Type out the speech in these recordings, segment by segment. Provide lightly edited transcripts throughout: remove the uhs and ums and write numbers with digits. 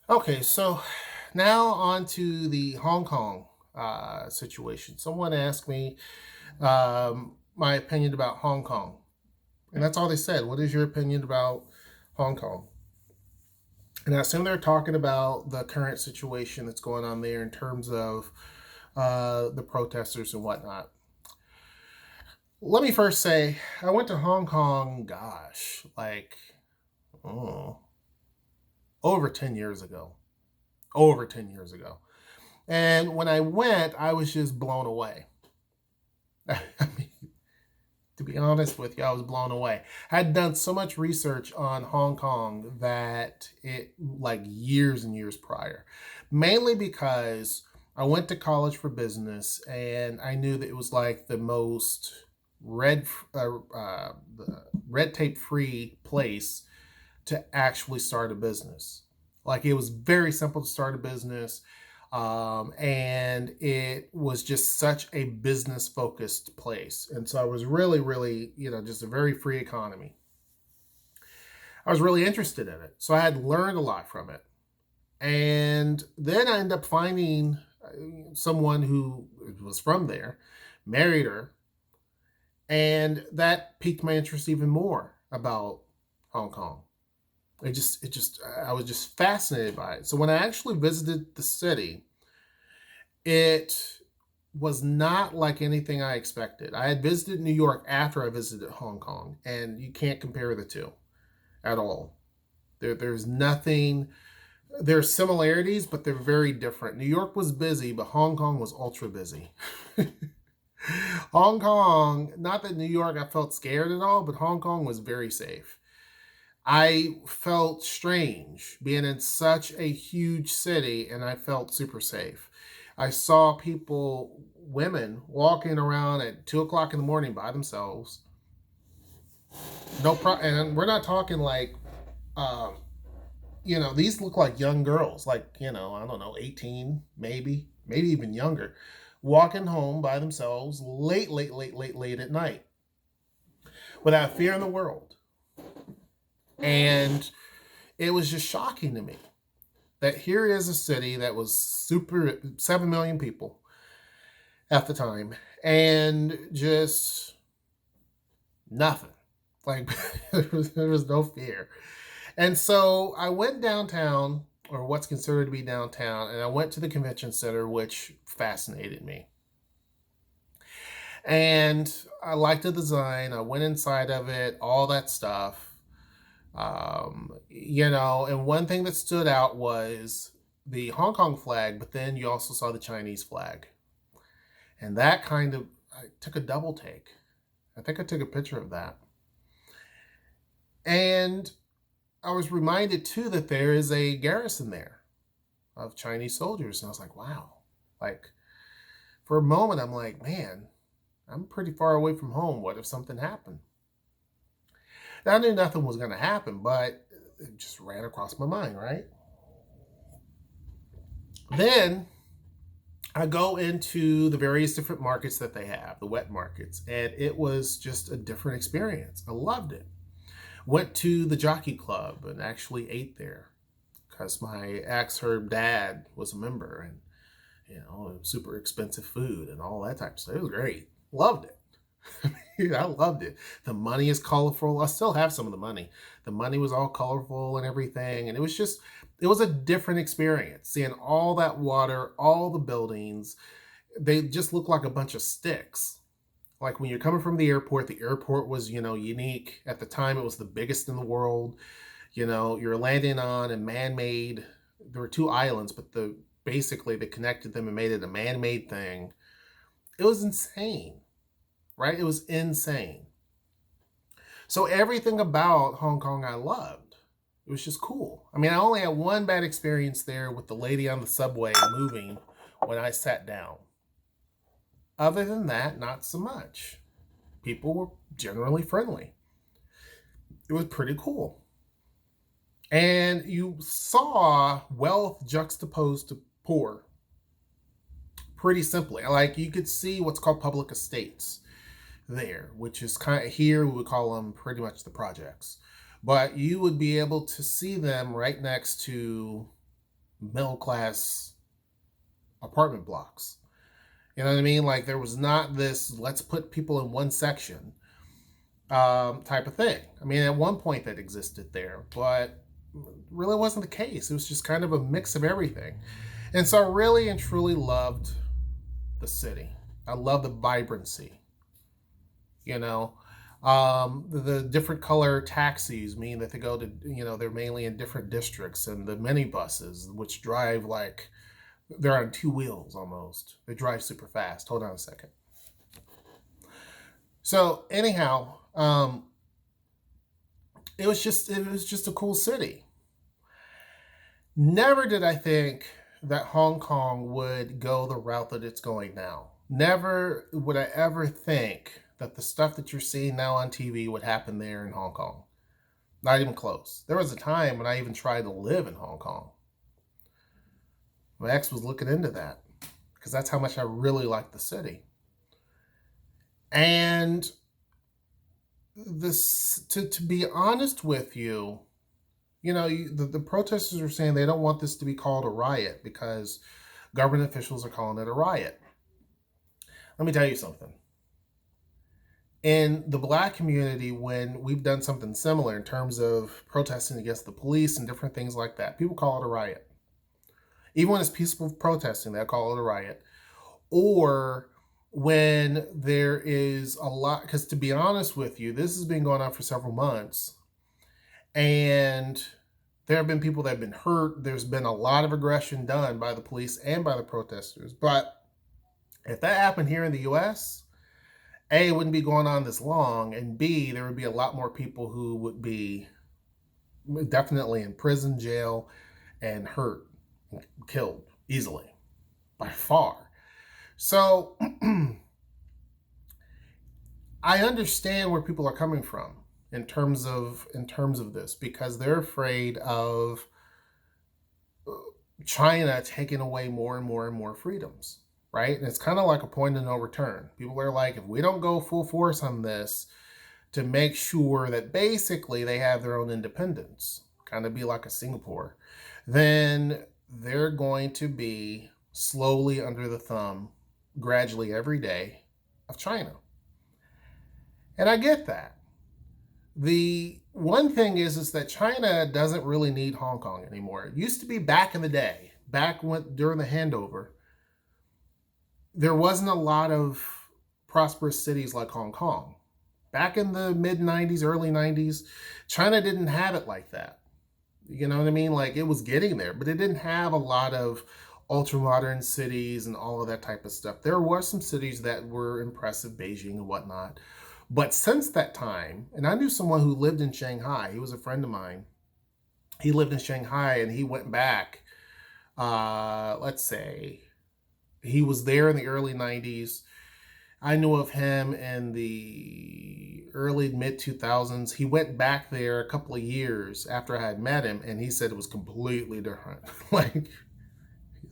Okay, so now on to the Hong Kong situation. Someone asked me my opinion about Hong Kong, and that's all they said. What is your opinion about Hong Kong? And I assume they're talking about the current situation that's going on there in terms of the protesters and whatnot. Let me first say, I went to Hong Kong, gosh, like oh, over 10 years ago. Over 10 years ago. And when I went, I was just blown away. I mean, to be honest with you, I was blown away. I had done so much research on Hong Kong that it like years and years prior, mainly because I went to college for business and I knew that it was like the most red red tape free place to actually start a business. Like it was very simple to start a business. And it was just such a business focused place. And so I was really, really, just a very free economy. I was really interested in it. So I had learned a lot from it. And then I ended up finding someone who was from there, married her, and that piqued my interest even more about Hong Kong. I was just fascinated by it. So when I actually visited the city, it was not like anything I expected. I had visited New York after I visited Hong Kong, and you can't compare the two at all. There's nothing. There's similarities, but they're very different. New York was busy, but Hong Kong was ultra busy. Hong Kong, not that New York I felt scared at all, but Hong Kong was very safe. I felt strange being in such a huge city and I felt super safe. I saw people, women, walking around at 2 o'clock in the morning by themselves. And we're not talking like, um, these look like young girls, like, I don't know, 18, maybe even younger, walking home by themselves late, late, late, late, late at night without fear in the world. And it was just shocking to me that here is a city that was 7 million people at the time and just nothing. Like there was no fear. And so I went downtown, or what's considered to be downtown, and I went to the convention center, which fascinated me. And I liked the design. I went inside of it, all that stuff. And one thing that stood out was the Hong Kong flag, but then you also saw the Chinese flag. And that I took a double take. I think I took a picture of that. And I was reminded too that there is a garrison there of Chinese soldiers. And I was like, wow. Like, for a moment, I'm like, man, I'm pretty far away from home. What if something happened? Now, I knew nothing was going to happen, but it just ran across my mind, right? Then I go into the various different markets that they have, the wet markets, and it was just a different experience. I loved it. Went to the jockey club and actually ate there because my ex, her dad, was a member, and super expensive food and all that type of stuff. It was great. Loved it. I loved it. The money is colorful. I still have some of the money. The money was all colorful and everything. And it was a different experience. Seeing all that water, all the buildings, they just look like a bunch of sticks. Like when you're coming from the airport was, unique. At the time, it was the biggest in the world. You're landing on a man-made, there were two islands, but basically they connected them and made it a man-made thing. It was insane, right? It was insane. So everything about Hong Kong I loved. It was just cool. I mean, I only had one bad experience there with the lady on the subway moving when I sat down. Other than that, not so much. People were generally friendly. It was pretty cool. And you saw wealth juxtaposed to poor pretty simply. Like you could see what's called public estates there, which is kind of here we would call them pretty much the projects. But you would be able to see them right next to middle class apartment blocks. You know what I mean? Like there was not this let's put people in one section type of thing. I mean, at one point that existed there, but really wasn't the case. It was just kind of a mix of everything. And so I really and truly loved the city. I love the vibrancy. You know, the different color taxis mean that they go to, they're mainly in different districts, and the minibuses, which drive like they're on two wheels almost. They drive super fast. Hold on a second. So anyhow, it was just a cool city. Never did I think that Hong Kong would go the route that it's going now. Never would I ever think that the stuff that you're seeing now on TV would happen there in Hong Kong. Not even close. There was a time when I even tried to live in Hong Kong. My ex was looking into that because that's how much I really liked the city. And this, to be honest with you, the protesters are saying they don't want this to be called a riot because government officials are calling it a riot. Let me tell you something. In the Black community, when we've done something similar in terms of protesting against the police and different things like that, people call it a riot. Even when it's peaceful protesting, they'll call it a riot. Or when there is a lot, because to be honest with you, this has been going on for several months, and there have been people that have been hurt. There's been a lot of aggression done by the police and by the protesters. But if that happened here in the U.S., A, it wouldn't be going on this long, and B, there would be a lot more people who would be definitely in prison, jail, and hurt, killed easily, by far. So I understand where people are coming from in terms of this, because they're afraid of China taking away more and more and more freedoms, right? And it's kind of like a point of no return. People are like, if we don't go full force on this to make sure that basically they have their own independence, kind of be like a Singapore, then they're going to be slowly under the thumb, gradually every day, of China. And I get that. The one thing is that China doesn't really need Hong Kong anymore. It used to be back in the day, during the handover, there wasn't a lot of prosperous cities like Hong Kong. Back in the mid-90s, early 90s, China didn't have it like that. You know what I mean? Like, it was getting there, but it didn't have a lot of ultra-modern cities and all of that type of stuff. There were some cities that were impressive, Beijing and whatnot. But since that time, and I knew someone who lived in Shanghai. He was a friend of mine. He lived in Shanghai, and he went back, let's say, he was there in the early 90s. I knew of him in the early mid-2000s. He went back there a couple of years after I had met him, and he said it was completely different.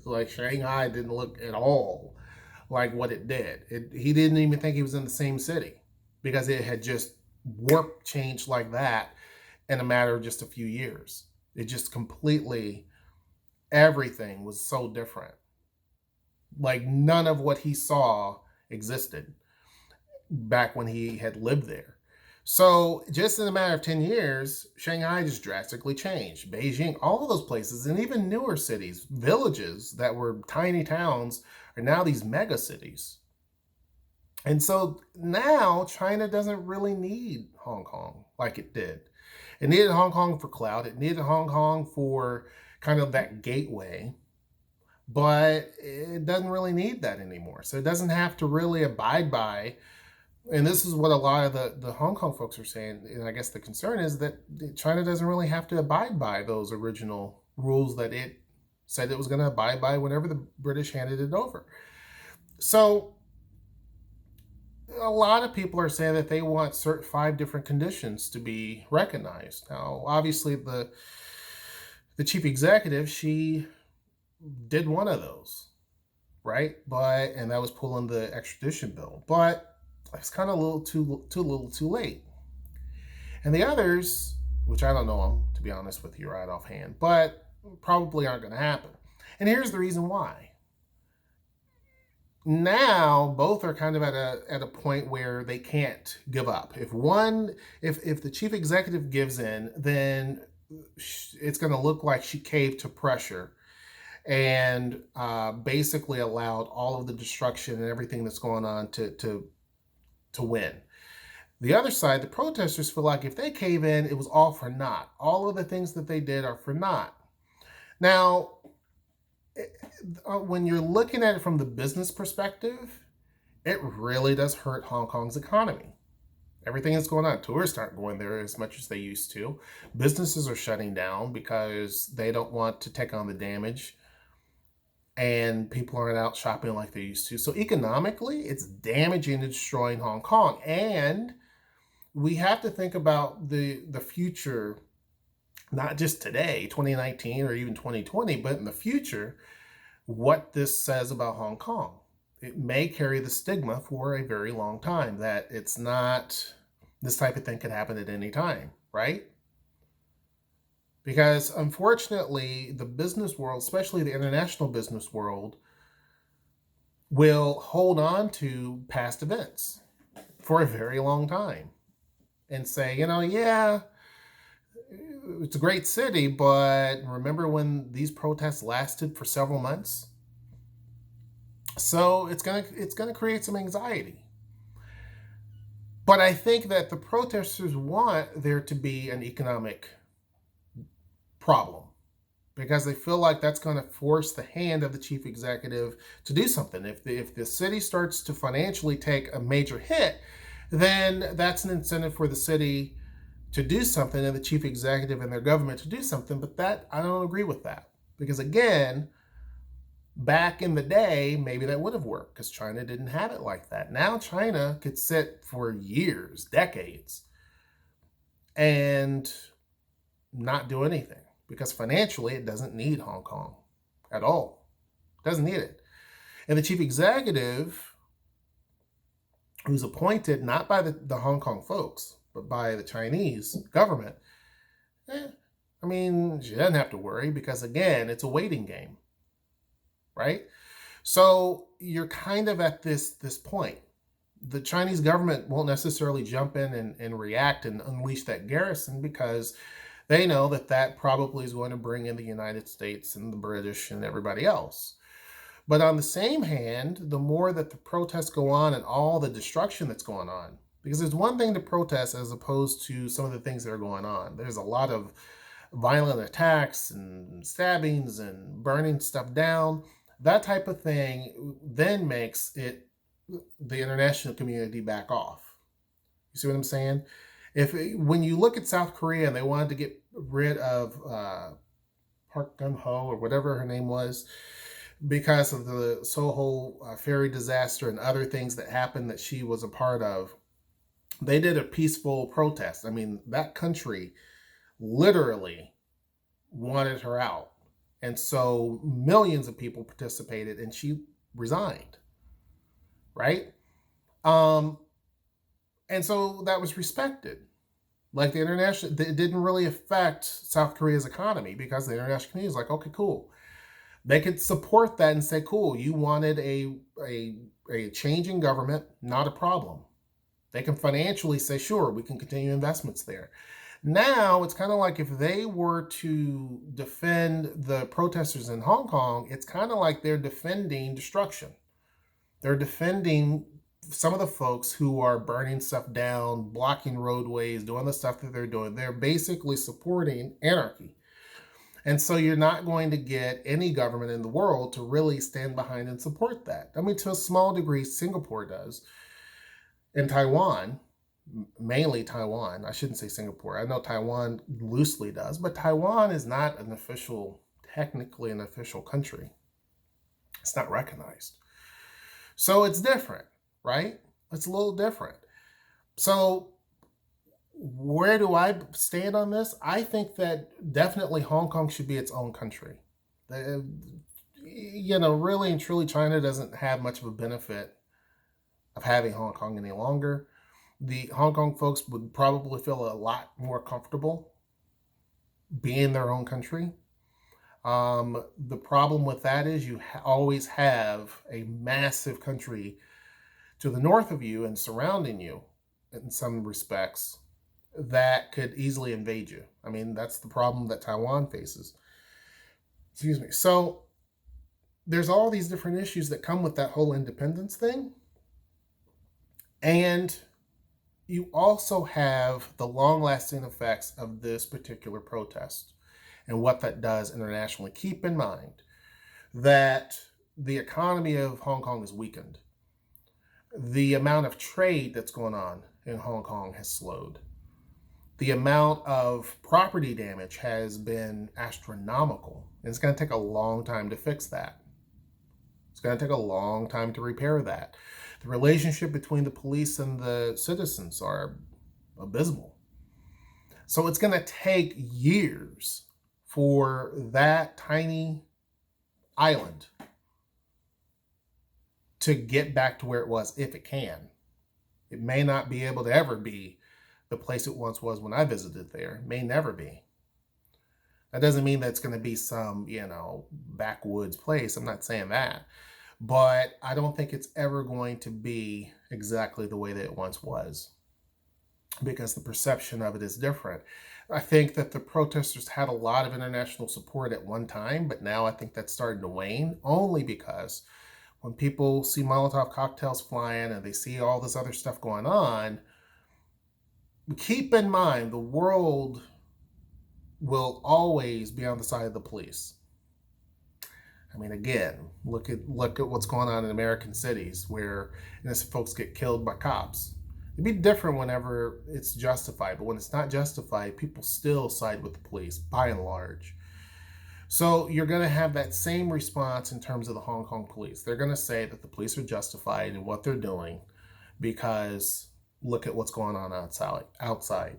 like Shanghai didn't look at all like what it did. He didn't even think he was in the same city, because it had just warp changed like that in a matter of just a few years. It just completely, everything was so different. Like none of what he saw existed back when he had lived there. So just in a matter of 10 years, Shanghai just drastically changed. Beijing, all of those places, and even newer cities, villages that were tiny towns are now these mega cities. And so now China doesn't really need Hong Kong like it did. It needed Hong Kong for clout. It needed Hong Kong for kind of that gateway. But it doesn't really need that anymore. So it doesn't have to really abide by. And this is what a lot of the Hong Kong folks are saying. And I guess the concern is that China doesn't really have to abide by those original rules that it said it was going to abide by whenever the British handed it over. So a lot of people are saying that they want 5 different conditions to be recognized. Now, obviously, the chief executive, she did one of those, right? And that was pulling the extradition bill. But it's kind of a little too late. And the others, which I don't know them, to be honest with you, right offhand, but probably aren't going to happen. And here's the reason why. Now both are kind of at a point where they can't give up. If the chief executive gives in, then it's going to look like she caved to pressure and basically allowed all of the destruction and everything that's going on to win. The other side, the protesters feel like if they cave in, it was all for naught. All of the things that they did are for naught. Now, when you're looking at it from the business perspective, it really does hurt Hong Kong's economy. Everything that's going on, tourists aren't going there as much as they used to. Businesses are shutting down because they don't want to take on the damage, and people aren't out shopping like they used to. So economically, it's damaging and destroying Hong Kong. And we have to think about the future, not just today, 2019 or even 2020, but in the future, what this says about Hong Kong. It may carry the stigma for a very long time that it's not, this type of thing could happen at any time, right? Because unfortunately, the business world, especially the international business world, will hold on to past events for a very long time and say, yeah, it's a great city, but remember when these protests lasted for several months? So it's gonna create some anxiety. But I think that the protesters want there to be an economic problem because they feel like that's going to force the hand of the chief executive to do something. If the city starts to financially take a major hit, then that's an incentive for the city to do something and the chief executive and their government to do something. But that, I don't agree with that, because again, back in the day, maybe that would have worked because China didn't have it like that. Now China could sit for years, decades, and not do anything because financially it doesn't need Hong Kong at all. It doesn't need it. And the chief executive, who's appointed not by the Hong Kong folks, but by the Chinese government, I mean, she doesn't have to worry because, again, it's a waiting game, right? So you're kind of at this point. The Chinese government won't necessarily jump in and react and unleash that garrison because they know that probably is going to bring in the United States and the British and everybody else. But on the same hand, the more that the protests go on and all the destruction that's going on, because there's one thing to protest as opposed to some of the things that are going on. There's a lot of violent attacks and stabbings and burning stuff down. That type of thing then makes the international community back off. You see what I'm saying? When you look at South Korea and they wanted to get rid of Park Geun-hye or whatever her name was, because of the Soho ferry disaster and other things that happened that she was a part of, they did a peaceful protest. I mean, that country literally wanted her out. And so millions of people participated and she resigned, right? And so that was respected. Like it didn't really affect South Korea's economy because the international community is like, okay, cool. They could support that and say, cool, you wanted a change in government, not a problem. They can financially say, sure, we can continue investments there. Now, it's kind of like if they were to defend the protesters in Hong Kong, it's kind of like they're defending destruction. They're defending some of the folks who are burning stuff down, blocking roadways, doing the stuff that they're doing. They're basically supporting anarchy. And so you're not going to get any government in the world to really stand behind and support that. I mean, to a small degree, Singapore does. And Taiwan, mainly Taiwan. I shouldn't say Singapore. I know Taiwan loosely does, but Taiwan is not technically an official country. It's not recognized. So it's different, right? It's a little different. So where do I stand on this? I think that definitely Hong Kong should be its own country. Really and truly, China doesn't have much of a benefit of having Hong Kong any longer. The Hong Kong folks would probably feel a lot more comfortable being their own country. The problem with that is you always have a massive country to the north of you and surrounding you in some respects that could easily invade you. I mean, that's the problem that Taiwan faces. Excuse me. So there's all these different issues that come with that whole independence thing. And you also have the long-lasting effects of this particular protest and what that does internationally. Keep in mind that the economy of Hong Kong is weakened. The amount of trade that's going on in Hong Kong has slowed. The amount of property damage has been astronomical. And it's going to take a long time to fix that. It's going to take a long time to repair that. The relationship between the police and the citizens are abysmal. So it's going to take years for that tiny island to get back to where it was, if it can. It may not be able to ever be the place it once was when I visited there. It may never be. That doesn't mean that it's going to be some, backwoods place. I'm not saying that. But I don't think it's ever going to be exactly the way that it once was, because the perception of it is different. I think that the protesters had a lot of international support at one time, but now I think that's starting to wane, only because when people see Molotov cocktails flying and they see all this other stuff going on, keep in mind the world will always be on the side of the police. I mean, again, look at what's going on in American cities where innocent folks get killed by cops. It'd be different whenever it's justified, but when it's not justified, people still side with the police, by and large. So you're going to have that same response in terms of the Hong Kong police. They're going to say that the police are justified in what they're doing because look at what's going on outside.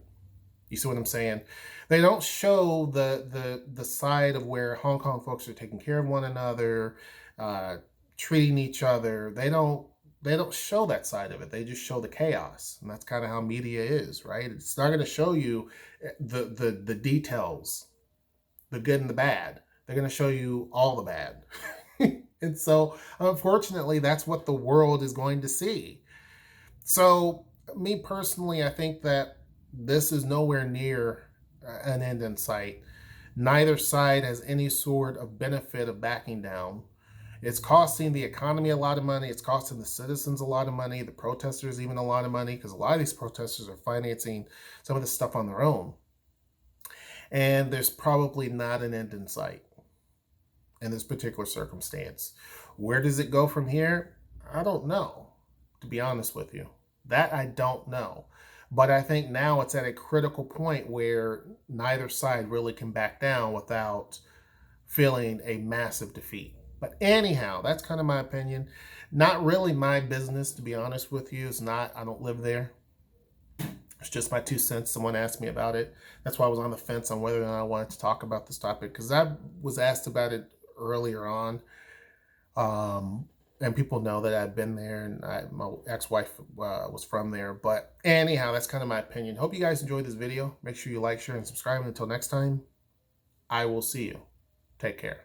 You see what I'm saying? They don't show the side of where Hong Kong folks are taking care of one another, treating each other. They don't show that side of it. They just show the chaos, and that's kind of how media is, right? It's not going to show you the details, the good and the bad. They're going to show you all the bad. And so, unfortunately, that's what the world is going to see. So, me personally, I think that this is nowhere near an end in sight. Neither side has any sort of benefit of backing down. It's costing the economy a lot of money. It's costing the citizens a lot of money, the protesters even a lot of money, because a lot of these protesters are financing some of this stuff on their own. And there's probably not an end in sight in this particular circumstance. Where does it go from here? I don't know, to be honest with you. That I don't know. But I think now it's at a critical point where neither side really can back down without feeling a massive defeat. But anyhow, that's kind of my opinion. Not really my business, to be honest with you. It's not. I don't live there. It's just my 2 cents. Someone asked me about it. That's why I was on the fence on whether or not I wanted to talk about this topic, because I was asked about it earlier on. And people know that I've been there, and my ex-wife was from there. But anyhow, that's kind of my opinion. Hope you guys enjoyed this video. Make sure you like, share, and subscribe. And until next time, I will see you. Take care.